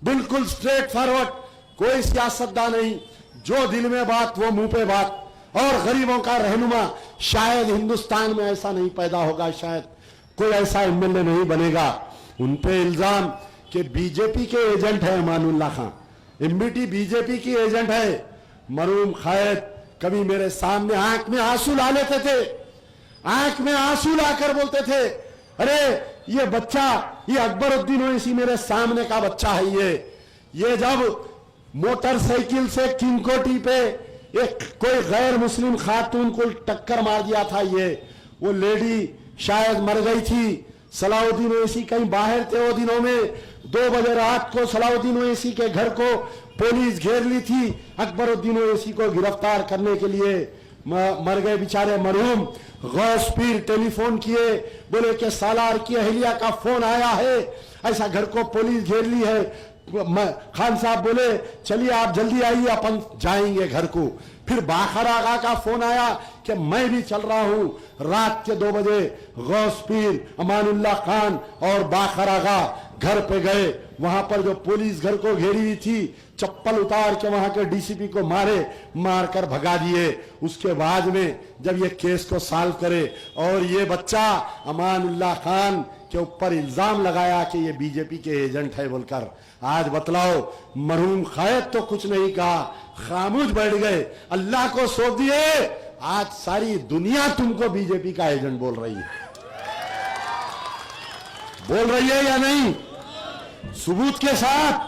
बिल्कुल straight forward, कोई सियासतदान नहीं, जो दिल में बात वो मुंह पे बात, और गरीबों का रहनुमा। शायद हिंदुस्तान में ऐसा नहीं पैदा होगा, शायद कोई ऐसा एमएलए नहीं बनेगा। उन पे इल्जाम कि बीजेपी के एजेंट है अमानुल्लाह खान, एमबीटी बीजेपी की एजेंट है। मरहूम खायद कभी मेरे सामने आंख में आंसू ला लेते थे, आंख में आंसू लाकर बोलते थे, अरे ये बच्चा, ये अकबरुद्दीन ओवैसी मेरे सामने का बच्चा है। ये जब मोटरसाइकिल से किंगकोटी पे एक कोई गैर मुस्लिम खातून को टक्कर मार दिया था, वो लेडी शायद मर गई थी। सलाउद्दीन ओवैसी कहीं बाहर थे वो दिनों में, 2 बजे रात को सलाउद्दीन ओवैसी के घर को पुलिस घेर ली थी अकबरुद्दीन ओवैसी को गिरफ्तार करने के लिए। मर गए बेचारे मरहूम। गौस पीर टेलीफोन किए, बोले कि सालार की अहलिया का फोन आया है, ऐसा घर को पुलिस घेर ली है। खान साहब बोले चलिए आप जल्दी आइए, अपन जाएंगे घर को। फिर बाखर आगा का फोन आया कि मैं भी चल रहा हूं। रात के 2 बजे गौस पीर, अमानुल्लाह खान और बाखर आगा घर पे गए। वहां पर जो पुलिस घर को घेरी हुई थी, चप्पल उतार के वहां के डीसीपी को मारकर भगा दिए। उसके बाद में जब ये केस को सॉल्व करे और ये बच्चा अमानुल्लाह खान के ऊपर इल्जाम लगाया कि ये बीजेपी के एजेंट है बोलकर, आज बतलाओ मरहूम खायद तो कुछ नहीं कहा, खामोश बैठ गए, अल्लाह को सौंप दिए। आज सारी दुनिया तुमको बीजेपी का एजेंट बोल रही है, बोल रही है या नहीं? सबूत के साथ,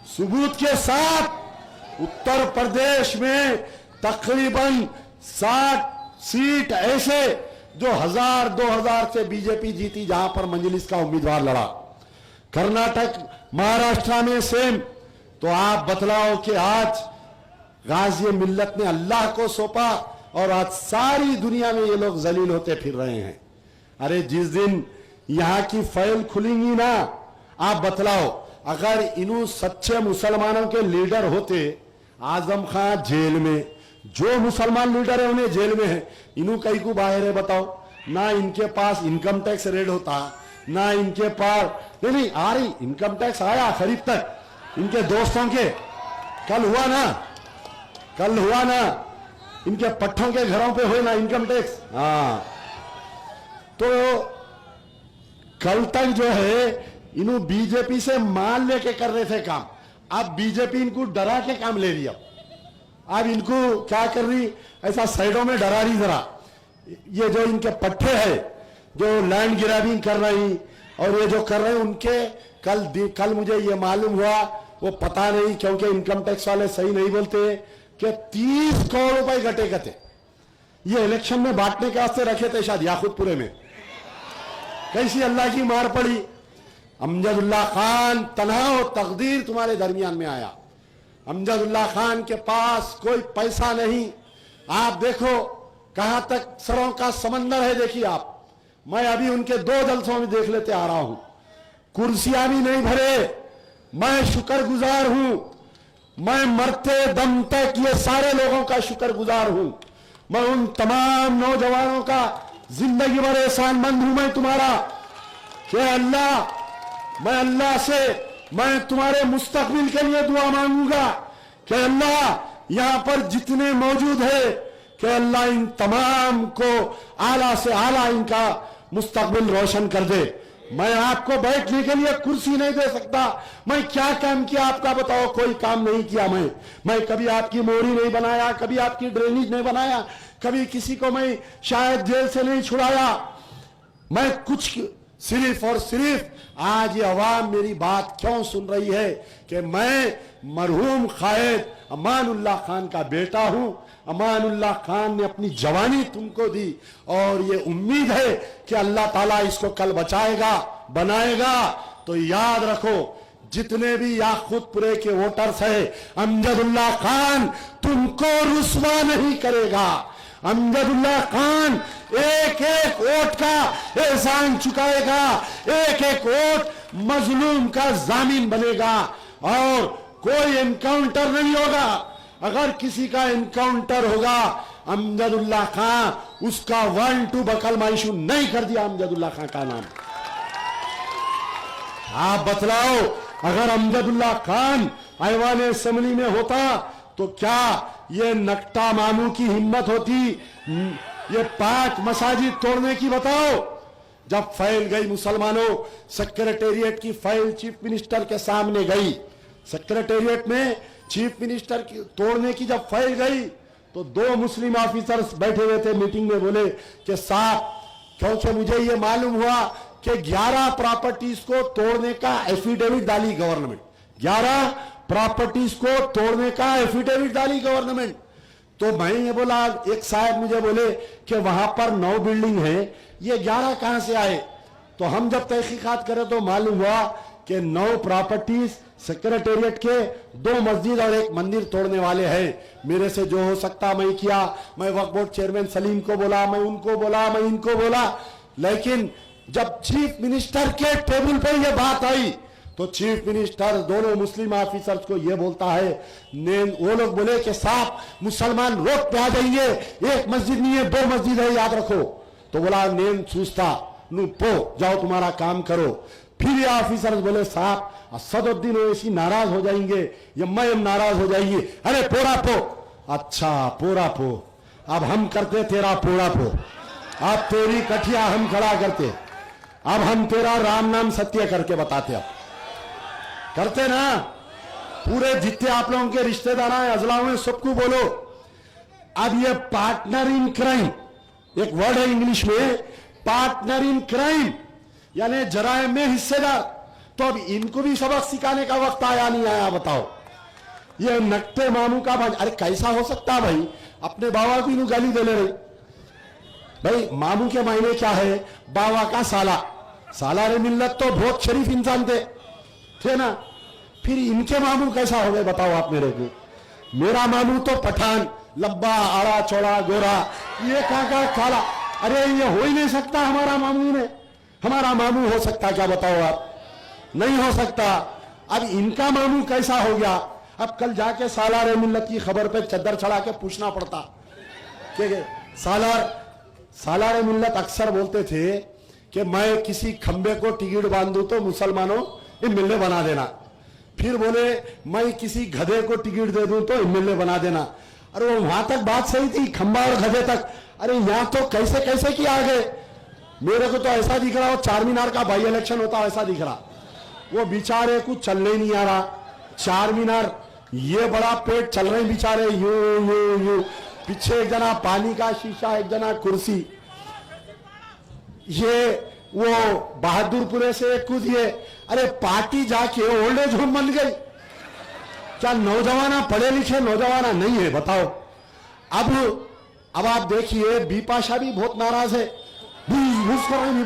सबूत के साथ उत्तर प्रदेश में तकरीबन 60 सीट ऐसे जो 1000-2000 से बीजेपी जीती, जहां पर मजलिस का उम्मीदवार लड़ा। कर्नाटक, महाराष्ट्र में सेम। तो आप बतलाओ कि आज गाजी मिल्लत ने अल्लाह को सौंपा और आज सारी दुनिया में ये लोग जलील होते फिर रहे हैं। अरे जिस दिन यहां की फाइल खुलेंगी ना, आप बतलाओ, अगर इन्हों सच्चे मुसलमानों के लीडर होते, आजम खान जेल में, जो मुसलमान लीडर है उन्हें जेल में है, इन्हों कहीं को बाहर है बताओ? ना इनके पास इनकम टैक्स रेड होता, ना इनके पास नहीं आ रही इनकम टैक्स आया खरीद तक इनके दोस्तों के। कल हुआ ना इनके पट्टों के घरों पे हुए ना इनकम टैक्स। हाँ, तो कल तक जो है इन्हों बीजेपी से माल लेके कर रहे थे काम, अब बीजेपी इनको डरा के काम ले रही। अब इनको क्या कर रही, ऐसा साइडों में डरा रही जरा। ये जो इनके पट्टे है, जो लैंड ग्रैबिंग कर रही और ये जो कर रहे हैं, उनके कल मुझे ये मालूम हुआ, वो पता नहीं क्योंकि इनकम टैक्स वाले सही नहीं बोलते, कि 30 करोड़ रुपए गटे गटे ये इलेक्शन में बांटने के वास्ते रखे थे शायद याकूतपुरे में। कैसी अल्लाह की मार पड़ी। अमजदुल्लाह खान तन्हा तकदीर तुम्हारे दरमियान में आया। अमजदुल्लाह खान के पास कोई पैसा नहीं। आप देखो कहां तक सरों का समंदर है। देखिए आप, मैं अभी उनके 2 जलसों में देख लेते आ रहा हूं, कुर्सियां भी नहीं भरे। मैं शुक्रगुजार हूं, मैं मरते दम तक ये सारे लोगों का शुक्रगुजार हूं। मैं उन तमाम नौजवानों का जिंदगी भर एहसानमंद हूं मैं तुम्हारा, कि अल्लाह, मैं अल्लाह से मैं तुम्हारे मुस्तकबिल के लिए दुआ मांगूंगा कि अल्लाह यहां पर जितने मौजूद है, कि अल्लाह इन तमाम को आला से आला इनका मुस्तकबिल रोशन कर दे। मैं आपको बैठने के लिए कुर्सी नहीं दे सकता। मैं क्या काम किया आपका बताओ? कोई काम नहीं किया। मैं कभी आपकी मोरी नहीं बनाया, कभी आपकी ड्रेनेज नहीं बनाया, कभी किसी को मैं शायद जेल से नहीं छुड़ाया। मैं कुछ सिर्फ और सिर्फ आज ये अवाम मेरी बात क्यों सुन रही है कि मैं मरहूम खायद अमानुल्लाह खान का बेटा हूं। अमानुल्लाह खान ने अपनी जवानी तुमको दी और ये उम्मीद है कि अल्लाह ताला इसको कल बचाएगा, बनाएगा। तो याद रखो, जितने भी याकूतपुरे के वोटर्स है, अमजदुल्लाह खान तुमको रुस्वा नहीं करेगा। अमजदुल्लाह खान एक एक वोट का एहसान चुकाएगा, एक एक वोट मजलूम का जामिन बनेगा और कोई एनकाउंटर नहीं होगा। अगर किसी का एनकाउंटर होगा, अमजदुल्लाह खान उसका 1-2 बकल माइशू नहीं कर दिया अमजदुल्लाह खान का नाम। आप बतलाओ, अगर अमजदुल्ला खान ऐवान असेंबली में होता तो क्या ये नकटा मामू की हिम्मत होती ये 5 मसाजिद तोड़ने की? बताओ। जब फाइल गई मुसलमानों, सेक्रेटेरिएट की फाइल चीफ मिनिस्टर के सामने गई, सेक्रेटेरिएट में चीफ मिनिस्टर की तोड़ने की जब फाइल गई तो 2 मुस्लिम ऑफिसर्स बैठे हुए थे मीटिंग में, बोले कि साहब, क्योंकि मुझे ये मालूम हुआ कि 11 प्रॉपर्टीज को तोड़ने का एफिडेविट डाली गवर्नमेंट, 11 प्रॉपर्टीज को तोड़ने का एफिडेविट डाली गवर्नमेंट। तो मैं ये बोला, एक साहब मुझे बोले कि वहां पर 9 बिल्डिंग है, ये 11 कहां से आए? तो हम जब तहकीकात करें तो मालूम हुआ कि 9 प्रॉपर्टीज सेक्रेटेरिएट के 2 मस्जिद और 1 मंदिर तोड़ने वाले हैं। मेरे से जो हो सकता मैं किया। मैं वक्फ बोर्ड चेयरमैन सलीम को बोला, मैं उनको बोला, मैं इनको बोला, लेकिन जब चीफ मिनिस्टर के टेबल पे ये बात आई तो चीफ मिनिस्टर दोनों मुस्लिम ऑफिसर्स को ये बोलता है, वो लोग बोले कि साहब मुसलमान रोड पे आ जाएंगे, 1 मस्जिद नहीं है 2 मस्जिद है, याद रखो। तो बोला नेम चूस्ता नु पो, जाओ तुम्हारा काम करो। फिर ये ऑफिसर्स बोले साहब असदुद्दीन ओवैसी नाराज हो जाएंगे, यम्मा नाराज हो जाएंगे, अरे पोड़ा पो। अच्छा पोड़ा पो, अब हम करते तेरा पोड़ा पो, अब तेरी कठिया हम खड़ा करते, अब हम तेरा राम नाम सत्य करके बताते। अब करते ना, पूरे जितने आप लोगों के रिश्तेदार हैं अजलाओं में सबको बोलो। अब ये पार्टनर इन क्राइम, एक वर्ड है इंग्लिश में, पार्टनर इन क्राइम, यानी जराइम में हिस्सेदार। तो अब इनको भी सबक सिखाने का वक्त आया नहीं आया? बताओ। ये नकटे मामू का भाई, अरे कैसा हो सकता भाई, अपने बाबा को इन्हों गाली दे ले रही। भाई मामू के मायने क्या है? बाबा का साला, सालारे मिल्लत तो बहुत शरीफ इंसान थे ना, फिर इनके मामू कैसा हो गए बताओ आप मेरे को? मेरा मामू तो पठान, लंबा आड़ा चौड़ा गोरा, ये कहां काला, अरे ये हो ही नहीं सकता हमारा मामू में। हमारा मामू हो सकता क्या बताओ आप? नहीं हो सकता। अब इनका मामू कैसा हो गया? अब कल जाके सालार मिल्लत की खबर पे चद्दर चढ़ा के पूछना पड़ता कि सालार मिल्लत अक्सर बोलते थे कि मैं किसी खंबे को टिकट बांधू तो मुसलमानों एमएलए बना देना, फिर बोले मैं किसी गधे को टिकट दे दूं तो एमएलए बना देना। अरे वो वहां तक बात सही थी, खंबा और गधे तक। अरे यहां तो कैसे कैसे किया आगे? मेरे को तो ऐसा दिख रहा, वो 4 मीनार का बाई इलेक्शन होता ऐसा दिख रहा। वो बेचारे कुछ चलने ही नहीं आ रहा, 4 मीनार ये बड़ा पेट चल रहे बेचारे, यू यू यू, पीछे एक जना पानी का शीशा, एक जना कुर्सी। ये वो बहादुरपुरे से कूदिए, अरे पार्टी जाके ओल्ड एज होम बन गई। क्या नौजवाना पढ़े लिखे नौजवाना नहीं है बताओ? अब आप देखिए बिपाशा भी बहुत नाराज है, भूस कर रही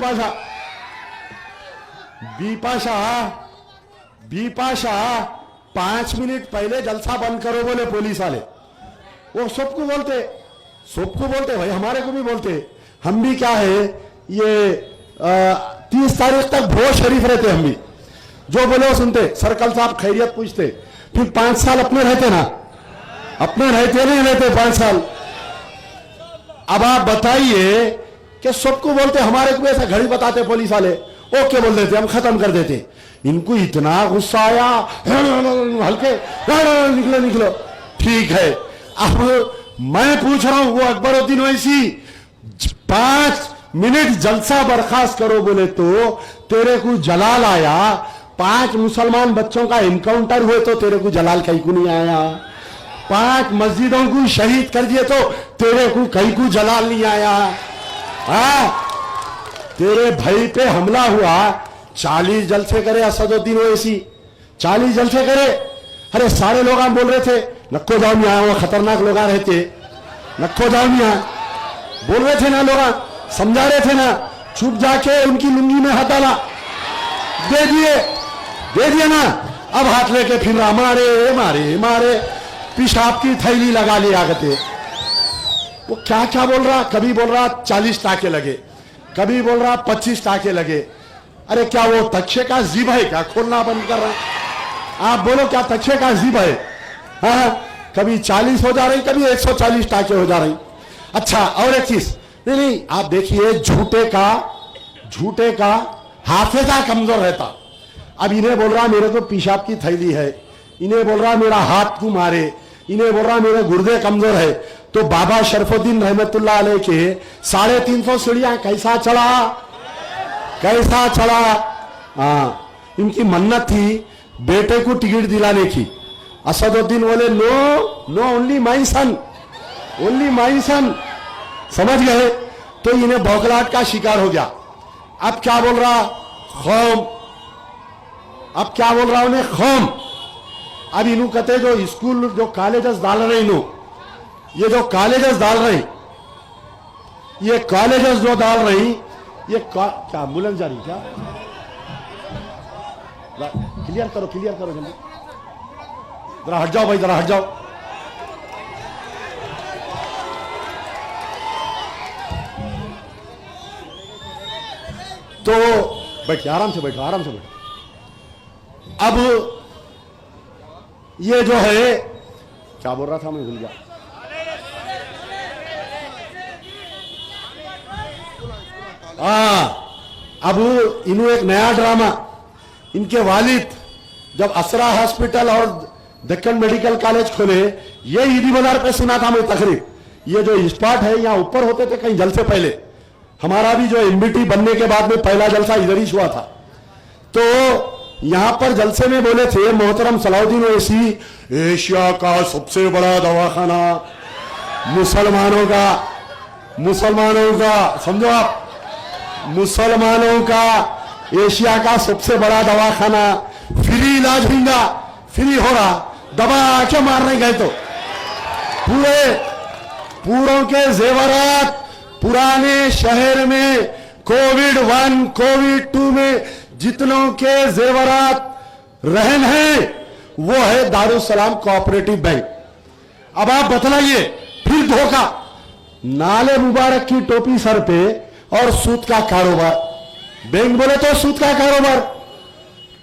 बिपाशा 5 मिनट पहले जलसा बंद करो बोले पुलिस वाले, वो सबको बोलते भाई, हमारे को भी बोलते। हम भी क्या है ये 30 तारीख तक बहुत शरीफ रहते, हम भी जो बोले वो सुनते, सर्कल साहब खैरियत पूछते, फिर 5 साल अपने रहते ना, अपने रहते नहीं रहते 5 साल। अब आप बताइए कि सबको बोलते, हमारे को ऐसा घड़ी बताते पुलिस वाले, ओके बोल देते, हम खत्म कर देते। इनको इतना गुस्सा आया, हल्के निकलो ठीक है। अब मैं पूछ रहा हूं, वो अकबरुद्दीन ओवैसी 5 मिनट जलसा बर्खास्त करो बोले तो तेरे को जलाल आया, 5 मुसलमान बच्चों का एनकाउंटर हुए तो तेरे को जलाल कहीं को नहीं आया, 5 मस्जिदों को शहीद कर दिए तो तेरे को कहीं को जलाल नहीं आया। तेरे भाई पे हमला हुआ, 40 जलसे करे असदुद्दीन ओवैसी, 40 जलसे करे। अरे सारे लोग हम बोल रहे थे नक्को जाओ यहाँ, वो खतरनाक लोग रहते, नक्को जाओ यहाँ बोल रहे थे ना, लोग समझा रहे थे ना, चुप जाके उनकी लुंगी में हाथ डाला, दे दिए ना। अब हाथ लेके फिर मारे पेशाब की थैली लगा लिया करते। वो क्या क्या बोल रहा, कभी बोल रहा 40 टाके लगे, कभी बोल रहा 25 टाके लगे। अरे क्या वो तक्षे का जिब है क्या, खोलना बंद कर रहा है? आप बोलो क्या तक्षे का जिब है? हाँ, कभी 40 हो जा रही, कभी 140 टाके हो जा रही। अच्छा और एक चीज, नहीं आप देखिए, झूठे का हाफिजा कमजोर रहता। अब इन्हें बोल रहा मेरे को पेशाब की थैली है, इन्हें बोल रहा मेरा हाथ को मारे, इन्हें बोल रहा मेरे गुर्दे कमजोर है। तो बाबा शरफुद्दीन रहमतुल्लाह अलैह के 350 सीढ़ियां कैसा चढ़ा, कैसा चढ़ा। हाँ, इनकी मन्नत थी बेटे को टिकट दिलाने की। असदुद्दीन बोले no no, only my son, only my son, समझ गए। तो इन्हें बौखलाहट का शिकार हो गया। अब क्या बोल रहा, खौम, अब क्या बोल रहा उन्हें, खौम। अब इन्हों कहते जो स्कूल जो कॉलेजेस डाल रहे इन्हों, ये जो कॉलेजेस डाल रहे, ये कॉलेजेस जो डाल रही, ये क्या एम्बुलेंस जा रही क्या, क्लियर करो, क्लियर करो जल्दी, जरा हट जाओ भाई, जरा हट जाओ। तो बैठिए, आराम से बैठो, आराम से बैठो। अब ये जो है, क्या बोल रहा था मैं भूल गया। अब इन्हों एक नया ड्रामा, इनके वालिद जब असरा हॉस्पिटल और दक्कन मेडिकल कॉलेज खोले, ये ईदी बाजार पे सुना था मैं तकरीर। ये जो स्पॉट है यहाँ ऊपर होते थे कहीं जलसे पहले, हमारा भी जो एमबीटी बनने के बाद में पहला जलसा इधर ही हुआ था। तो यहां पर जलसे में बोले थे मोहतरम सलाउद्दीन ओवैसी, एशिया का सबसे बड़ा दवाखाना मुसलमानों का, मुसलमानों का, समझो आप, मुसलमानों का एशिया का सबसे बड़ा दवाखाना, फ्री इलाज होगा, फ्री हो रहा, दबा के मारने गए तो पूरे पूरों के जेवरात पुराने शहर में कोविड 1 कोविड 2 में जितनों के जेवरात रहन है वो है दारुसलाम कोऑपरेटिव बैंक। अब आप बतलाइए, फिर धोखा, नाले मुबारक की टोपी सर पे और सूद का कारोबार, बैंक बोले तो सूद का कारोबार।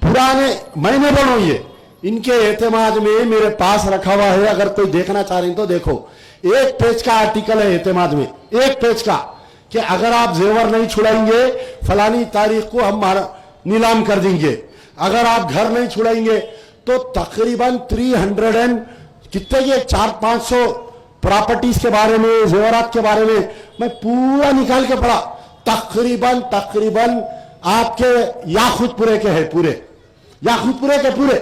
पुराने, मैंने बोलो ये इनके एतमाद में मेरे पास रखा हुआ है, अगर कोई देखना चाह रहे तो देखो, एक पेज का आर्टिकल है एतमाद में, एक पेज का, कि अगर आप जेवर नहीं छुड़ाएंगे फलानी तारीख को हम नीलाम कर देंगे, अगर आप घर नहीं छुड़ाएंगे तो तकरीबन 300 एंड कितने के 400-500 प्रॉपर्टीज के बारे में, जेवरात के बारे में मैं पूरा निकाल के पढ़ा। तकरीबन आपके याखुदपुरे के है, पूरे याखुदपुरे के पूरे,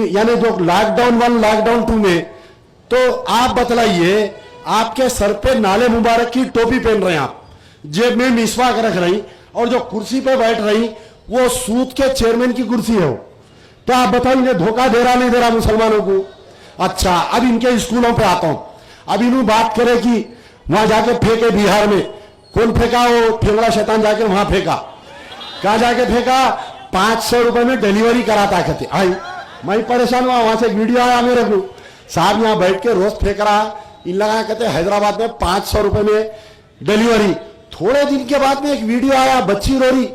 यानी जो लॉकडाउन 1 लॉकडाउन 2 में, तो आप बतलाइए, आपके सर पे नाले मुबारक की टोपी पहन रहे हैं आप, जेब में मिसवाक रख रही, और जो कुर्सी पे बैठ रही वो सूद के चेयरमैन की कुर्सी है वो। तो आप बताइए धोखा दे रहा नहीं दे रहा मुसलमानों को। अच्छा, अब इनके स्कूलों पे आता हूं। अब इन्हों बात करे कि वहां जाके फेंके, बिहार में कौन फेंका, वो फेंगड़ा शैतान जाके वहां फेंका, कहा जाके फेंका, 500 रुपए में डिलीवरी कराता कहते। आई मैं परेशान हुआ, वहां से एक वीडियो आया मेरे को, साहब यहाँ बैठ के रोज फेंक रहा, इन लगा कहते हैदराबाद में 500 रुपए में डिलीवरी। थोड़े दिन के बाद में एक वीडियो आया, बच्ची रो रही,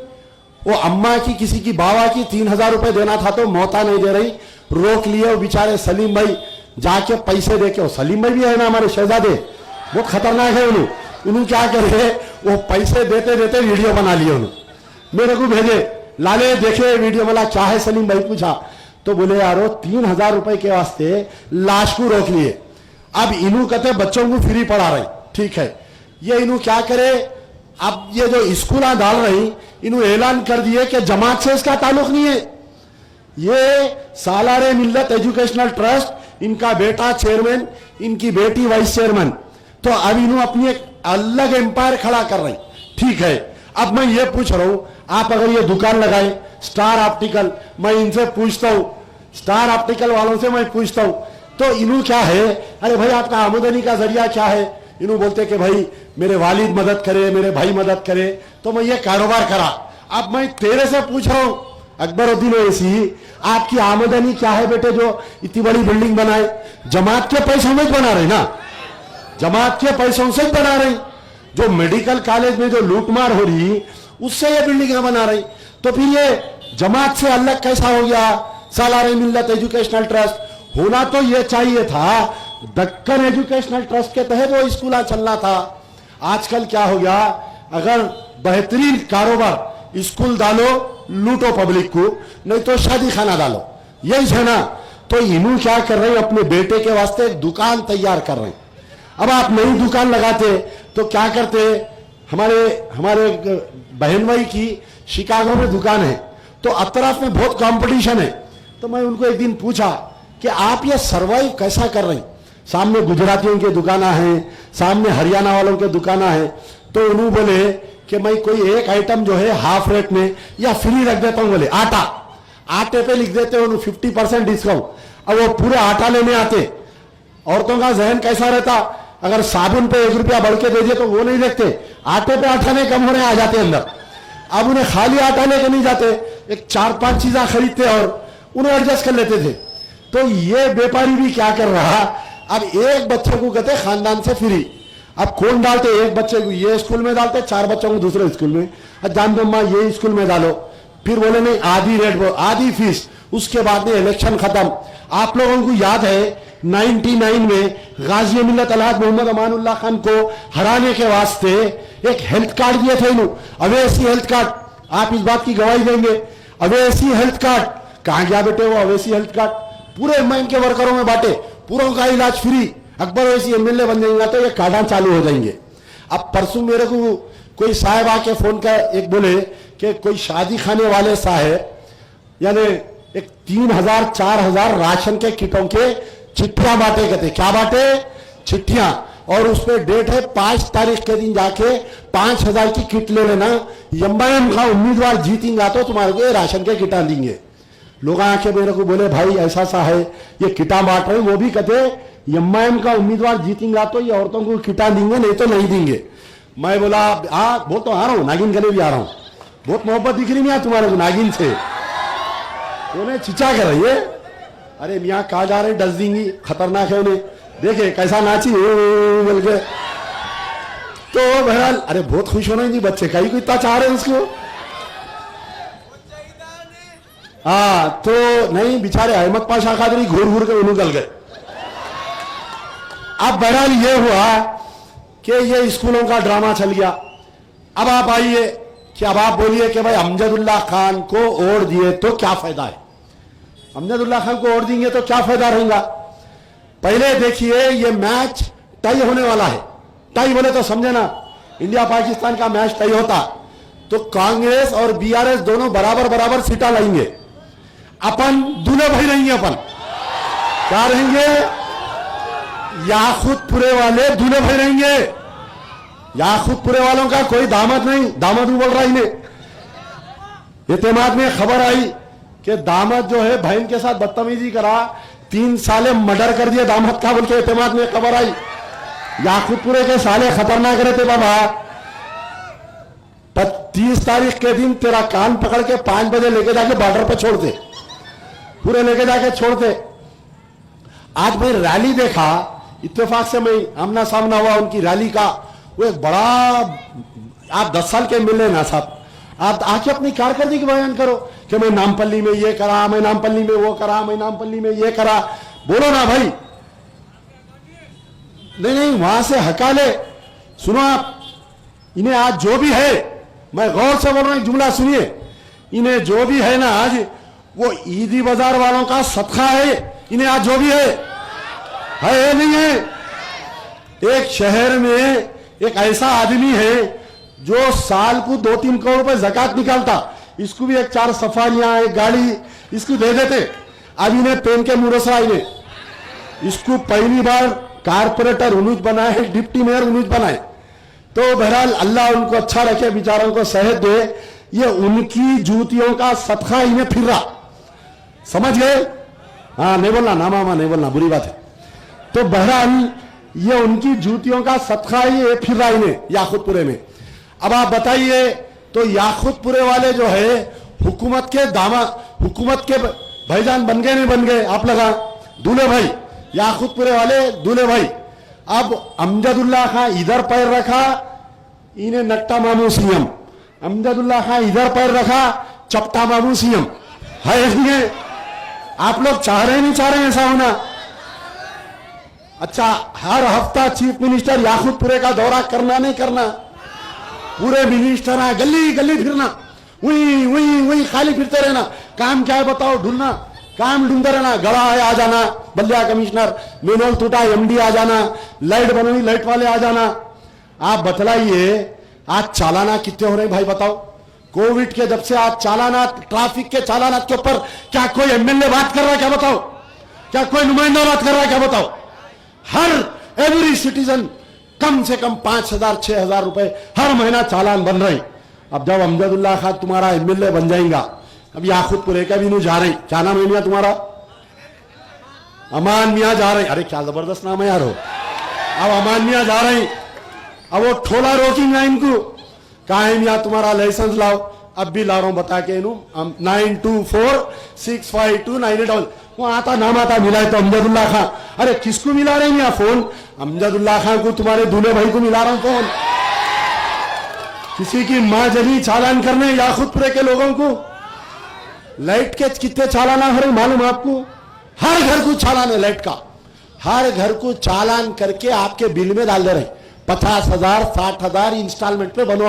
वो अम्मा की, किसी की बाबा की 3000 रुपए देना था तो मोहता नहीं दे रही, रोक लिए वो बेचारे सलीम भाई जाके पैसे दे के, वो सलीम भाई भी है ना हमारे शहजादे, वो खतरनाक है, उन्होंने क्या करे, वो पैसे देते देते वीडियो बना लिए, उन्होंने मेरे को भेजे, लाले देखे वीडियो वाला क्या है सलीम भाई, पूछा तो बोले यारो 3000 रुपए के वास्ते लाश को रोक लिए। अब इन्हों कहते बच्चों को फ्री पढ़ा रहे, ठीक है, ये इन्हों क्या करे, अब ये जो स्कूल डाल रही, इन्हों ऐलान कर दिए कि जमात से इसका ताल्लुक नहीं है, ये सालारे मिल्लत एजुकेशनल ट्रस्ट, इनका बेटा चेयरमैन, इनकी बेटी वाइस चेयरमैन। तो अब इन्हों अपनी एक अलग एम्पायर खड़ा कर रही, ठीक है। अब मैं ये पूछ रहा हूं, आप अगर ये दुकान लगाए स्टार ऑप्टिकल, मैं इनसे पूछता हूं, स्टार ऑप्टिकल वालों से मैं पूछता हूं, तो इन्हों क्या है, अरे भाई आपका आमदनी का जरिया क्या है, इन्हों बोलते कि भाई मेरे वालिद मदद करे, मेरे भाई मदद करे, तो मैं ये कारोबार करा। अब मैं तेरे से पूछ रहा हूं अकबरुद्दीन ओवैसी, आपकी आमदनी क्या है बेटे, जो इतनी बड़ी बिल्डिंग बनाए, जमात के पैसों में बना रहे ना, जमात के पैसों से बना रही, जो मेडिकल कॉलेज में जो लूटमार हो रही उससे ये बिल्डिंग बना रही, तो फिर ये जमात से अलग कैसा हो गया, सालारे मिल्लत एजुकेशनल ट्रस्ट होना तो ये चाहिए था, दक्कन एजुकेशनल ट्रस्ट के तहत वो स्कूल चलना था। आजकल क्या हो गया, अगर बेहतरीन कारोबार स्कूल डालो लूटो पब्लिक को, नहीं तो शादी खाना डालो, यही है ना। तो इन्हों क्या कर रहे हैं, अपने बेटे के वास्ते एक दुकान तैयार कर रहे हैं। अब आप नई दुकान लगाते तो क्या करते, हमारे बहन भाई की शिकागो में दुकान है, तो अतराफ में बहुत कंपटीशन है। तो मैं उनको एक दिन पूछा कि आप ये सर्वाइव कैसा कर रहे हैं, सामने गुजरातियों की दुकाना है, सामने हरियाणा वालों के दुकाना है। तो उन्होंने बोले कि मैं कोई एक आइटम जो है हाफ रेट में या फ्री रख देता हूं। बोले आटे पे लिख देते हो 50% डिस्काउंट। अब वो पूरे आटा लेने आते, औरतों का जहन कैसा रहता, अगर साबुन पे 1 रुपया बढ़ के दे दिए तो वो नहीं देखते, आटे पे आटा नहीं कम होने आ जाते अंदर। अब उन्हें खाली आटा लेके नहीं जाते, एक 4-5 चीजें खरीदते और उन्हें एडजस्ट कर लेते थे। तो ये व्यापारी भी क्या कर रहा, अब एक बच्चे को कहते खानदान से फ्री। अब कौन डालते, एक बच्चे को ये स्कूल में डालते, 4 बच्चों को दूसरे स्कूल में, जान दो माँ ये स्कूल में डालो। फिर बोले नहीं आधी रेट आधी फीस। उसके बाद में इलेक्शन खत्म। आप लोगों को याद है 99 में गाजी मिल्लत अलहाज मोहम्मद अमानुल्लाह खान को हराने के वास्ते एक हेल्थ कार्ड दिए थे इन्हों, अवैसी हेल्थ कार्ड। आप इस बात की गवाही देंगे, अवैसी हेल्थ कार्ड कहां गया बेटे, वो अवैसी हेल्थ कार्ड पूरे एमआईएम के वर्करों में बांटे, पूरों का इलाज फ्री। अकबर वैसी एमएलए बन जाएंगे तो ये कार्डा चालू हो जाएंगे। अब परसों मेरे को कोई साहब आके फोन कर एक बोले कि कोई शादी खाने वाले साहब यानी एक 3000-4000 राशन के किटों के चिट्ठियां बांटे, कहते क्या बांटे, चिट्ठियां। और उस पर डेट है 5 तारीख के दिन जाके 5000 की किट ले लेना, एमआईएम का उम्मीदवार जीतेंगे तो तुम्हारे को राशन के किटा देंगे। लोग आके मेरे को बोले भाई ऐसा सा है, ये किटा बांट रहे, वो भी कहते एमआईएम का उम्मीदवार जीतेंगे तो ये औरतों को किटा देंगे, नहीं तो नहीं देंगे। मैं बोला हाँ वो तो आ रहा हूं, नागिन गले भी आ रहा हूं, बहुत मोहब्बत दिख रही नहीं तुम्हारे को नागिन से। उन्हें चिचा कर रही है, अरे मियाँ कहा जा रहे डस देंगी, खतरनाक है उन्हें, देखे कैसा नाची बोल के। तो बहरहाल अरे बहुत खुश होना जी बच्चे, कहीं को इतना चाह रहे हैं उसको। हाँ तो नहीं बेचारे अहमद पाशा कादरी घूर घूर के निकल गए। अब बहरहाल ये हुआ कि ये स्कूलों का ड्रामा चल गया। अब आप आइए कि अब आप बोलिए कि भाई अमजदुल्लाह खान को वोट दिए तो क्या फायदा है, अमजदुल्लाह खान को वोट देंगे तो क्या फायदा रहेगा। पहले देखिए ये मैच टाई होने वाला है, टाई बोले तो समझे ना, इंडिया पाकिस्तान का मैच टाई होता तो कांग्रेस और बीआरएस दोनों बराबर बराबर सीटा लाएंगे, अपन दूल्हे भाई रहेंगे, अपन क्या रहेंगे, याकूतपुरे वाले दूल्हे भाई रहेंगे। याकूतपुरे वालों का कोई दामाद नहीं, दामाद भी बोल रहा इन्हें। इत्तेमाद में खबर आई कि दामाद जो है बहन के साथ बदतमीजी करा, 3 साले मर्डर कर दिए दामाद का, बोल के इत्तेमाद में खबर आई। याकूतपुरे के साले खतरनाक रहते बाबा। 30 तारीख के दिन तेरा कान पकड़ के 5 बजे लेके जाके बॉर्डर पे छोड़ते, पूरे लेके जाके छोड़ते। आज मैं रैली देखा, इत्तेफाक से मैं आमना सामना हुआ उनकी रैली का, वो एक बड़ा, आप 10 साल के मिले ना साहब, आप आके अपनी कारकर्दगी की बयान करो कि मैं नामपल्ली में ये करा, मैं नामपल्ली में वो करा, मैं नामपल्ली में ये करा, बोलो ना भाई। नहीं वहां से हकाले सुनो आप, इन्हें आज जो भी है, मैं गौर से बोल रहा हूं, जुमला सुनिए, इन्हें जो भी है ना आज, वो ईदी बाजार वालों का सदका है। इन्हें आज जो भी है नहीं है। एक शहर में एक ऐसा आदमी है जो साल को 2-3 करोड़ रुपए ज़कात निकालता, इसको भी एक 4 सफारियां एक गाड़ी इसको दे देते। अब इन्हें पेन के मुरसा, इन्हें इसको पहली बार कारपोरेटर उन्नीस बनाए, डिप्टी मेयर उन्नीस बनाए। तो बहरहाल अल्लाह उनको अच्छा रखे, बेचारों को सेहत दे। ये उनकी जूतियों का सदका इन्हें फिर रहा, समझ गए। हाँ नहीं बोलना, ना मामा नहीं बोलना, बुरी बात है। तो बहरहाल ये उनकी जूतियों का सदका ही ये फिर रहा इन्हें याकूतपुरे में। अब आप बताइए, तो याकूतपुरे वाले जो है हुकूमत के दामाद, हुकूमत के भाईजान बन गए नहीं बन गए, आप लगा दूल्हे भाई, याकूतपुरे वाले दूल्हे भाई। अब अमजदुल्लाह खान इधर पैर रखा, इन्हें नट्टा मामू सीएम, अमजदुल्लाह खान इधर पैर रखा, चपटा मामू सीएम है। आप लोग चाह रहे नहीं चाह रहे ऐसा होना। अच्छा, हर हफ्ता चीफ मिनिस्टर याकूतपुरे का दौरा करना नहीं करना, पूरे मिनिस्टर गली गली फिरना, वही वही वही खाली फिरते रहना। काम क्या है बताओ? ढूंढना, काम ढूंढते रहना। गड़ा है आ जाना, बल्लिया कमिश्नर, मेनुअल टूटा एमडी आ जाना, लाइट बननी लाइट वाले आ जाना। आप बतलाइए आज चालाना कितने हो रहे हैं भाई बताओ? कोविड के जब से आज चालाना, ट्रैफिक के चालाना के ऊपर क्या कोई एमएलए बात कर रहा है क्या बताओ? क्या कोई नुमाइंदा बात कर रहा है क्या बताओ? हर एवरी सिटीजन कम से कम 5,000 6,000 रुपए हर महीना चालान बन रहे। अब जब अमजदुल्ला खान तुम्हारा एमएलए बन जाएगा, अब याकूतपुरे का भी नहीं जा रही, क्या नाम है मियां तुम्हारा? अमान मियां जा रहे। अरे क्या जबरदस्त नाम है यार हो। अब अमान मियां जा रही, अब वो ठोला रोकेंगे इनको। कहा है मियां तुम्हारा लाइसेंस लाओ? अब भी ला रहा हूं बता के इनू 92465298। वो आता नाम आता मिला है तो अमजदुल्ला खान। अरे किसको मिला रहे हैं यहाँ फोन? अमजदुल्ला खान को, तुम्हारे दूल्हे भाई को मिला रहा हूं फोन। किसी की मां जली चालान करने याकूतपुरे के लोगों को। लाइट के कितने चालाना हो रहे मालूम आपको? हर घर को चालान है लाइट का। हर घर को चालान करके आपके बिल में डाल दे रहे। 50,000 60,000 इंस्टॉलमेंट पे बनो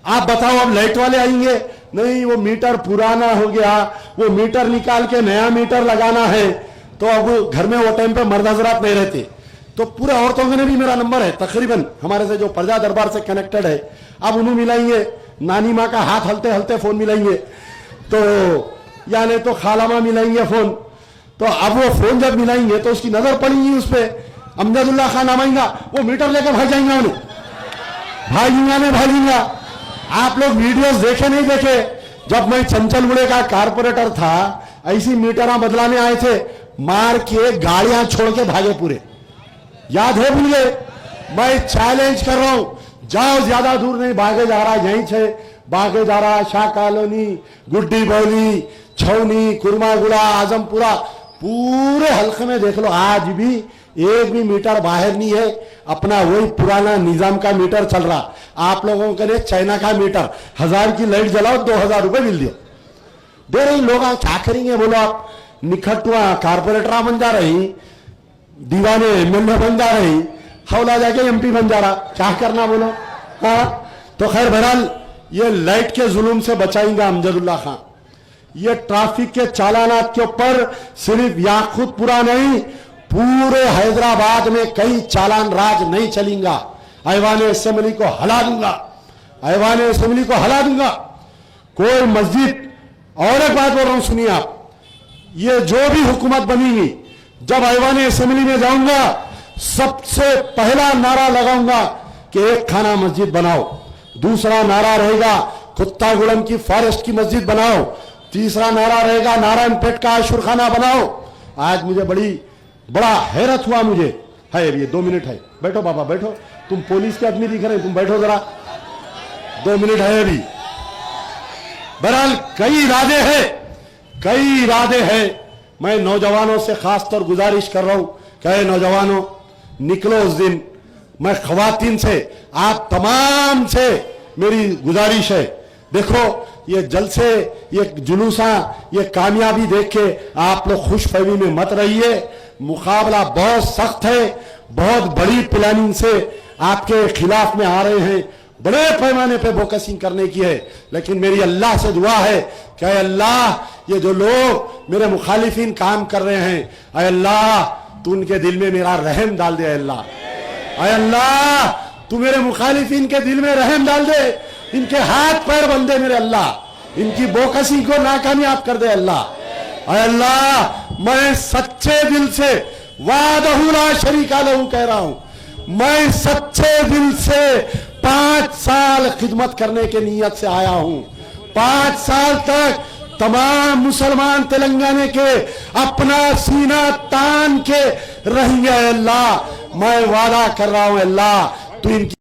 आप बताओ अब लाइट वाले आएंगे? नहीं, वो मीटर पुराना हो गया, वो मीटर निकाल के नया मीटर लगाना है। तो अब घर में वो टाइम पे मर्द हजरात नहीं रहते, तो पूरे औरतों के भी मेरा नंबर है तकरीबन हमारे से जो प्रजा दरबार से कनेक्टेड है। अब उन्हें मिलाएंगे, नानी माँ का हाथ हलते हलते फोन मिलाएंगे, तो या नहीं तो खाला माँ मिलाएंगे फोन। तो अब वो फोन जब मिलाएंगे तो उसकी नजर पड़ेगी उस पर, अमजदुल्ला खान नाम आएगा, वो मीटर लेकर भाग जाएंगे, उन्हें भागेंगा नहीं भागेंगा। आप लोग वीडियोस देखे नहीं देखे? जब मैं चंचलगुड़े का कारपोरेटर था, ऐसी मीटरा बदलाने आए थे, मार के गाड़ियां छोड़ के भागे पूरे। याद है? भूल गए? मैं चैलेंज कर रहा हूं, जाओ, ज्यादा दूर नहीं, भागे जा रहा, यहीं से भागे जा रहा। शाह कॉलोनी, गुड्डी बौली, छौनी, कुरमागुड़ा, आजमपुरा, पूरे हल्के में देख लो, आज भी एक भी मीटर बाहर नहीं है। अपना वही पुराना निजाम का मीटर चल रहा। आप लोगों के लिए चाइना का मीटर, 1000 की लाइट जलाओ 2000 रुपए बिल दियो दे रही। लोग क्या करेंगे बोलो? आप निखटुआ कारपोरेटर बन जा रही, दीवाने एमएलए बन जा रही, हौला जाके एमपी बन जा रहा, क्या करना बोलो? हाँ, तो खैर बहरहाल ये लाइट के जुल्म से बचाएंगा अमजदुल्ला खान। ये ट्रैफिक के चालानात के ऊपर सिर्फ याकूतपुरा नहीं, पूरे हैदराबाद में कई चालान राज नहीं चलेगा। ऐवान असेंबली को हिला दूंगा, ऐवान असेंबली को हिला दूंगा। कोई मस्जिद, और एक बात बोल रहा हूं सुनिए आप, ये जो भी हुकूमत बनेगी, जब ऐवान असेंबली में जाऊंगा, सबसे पहला नारा लगाऊंगा कि एक खाना मस्जिद बनाओ। दूसरा नारा रहेगा कुत्तागुड़म की फॉरेस्ट की मस्जिद बनाओ। तीसरा नारा रहेगा नारायणपेट का आशुरखाना बनाओ। आज मुझे बड़ा हैरत हुआ मुझे। है ये 2 मिनट है, बैठो बाबा बैठो, तुम पुलिस के आदमी दिख रहे, तुम बैठो जरा, 2 मिनट है अभी। बहरहाल कई इरादे हैं। मैं नौजवानों से खास तौर गुजारिश कर रहा हूं, कहे नौजवानों निकलो उस दिन। मैं खवातीन से, आप तमाम से मेरी गुजारिश है, देखो ये जलसे, ये जुलूसा, ये कामयाबी देख के आप लोग खुशफहमी में मत रहिए। मुकाबला बहुत सख्त है, बहुत बड़ी प्लानिंग से आपके खिलाफ में आ रहे हैं, बड़े पैमाने पे फोकसिंग करने की है। लेकिन मेरी अल्लाह से दुआ है कि अल्लाह ये जो लोग मेरे मुखालिफिन काम कर रहे हैं, अय अल्लाह तू उनके दिल में मेरा रहम डाल दे। अल्लाह, अय अल्लाह तू मेरे मुखालिफिन के दिल में रहम डाल दे, इनके हाथ पैर बन दे मेरे अल्लाह, इनकी बोकसी को नाकामयाब कर दे अल्लाह। अय अल्लाह मैं सच्चे दिल से वादहू ला शरीका लहू कह रहा हूं, मैं सच्चे दिल से 5 साल खिदमत करने के नियत से आया हूं। 5 साल तक तमाम मुसलमान तेलंगाना के अपना सीना तान के रहेंगे। अल्लाह मैं वादा कर रहा हूं, अल्लाह तू इनकी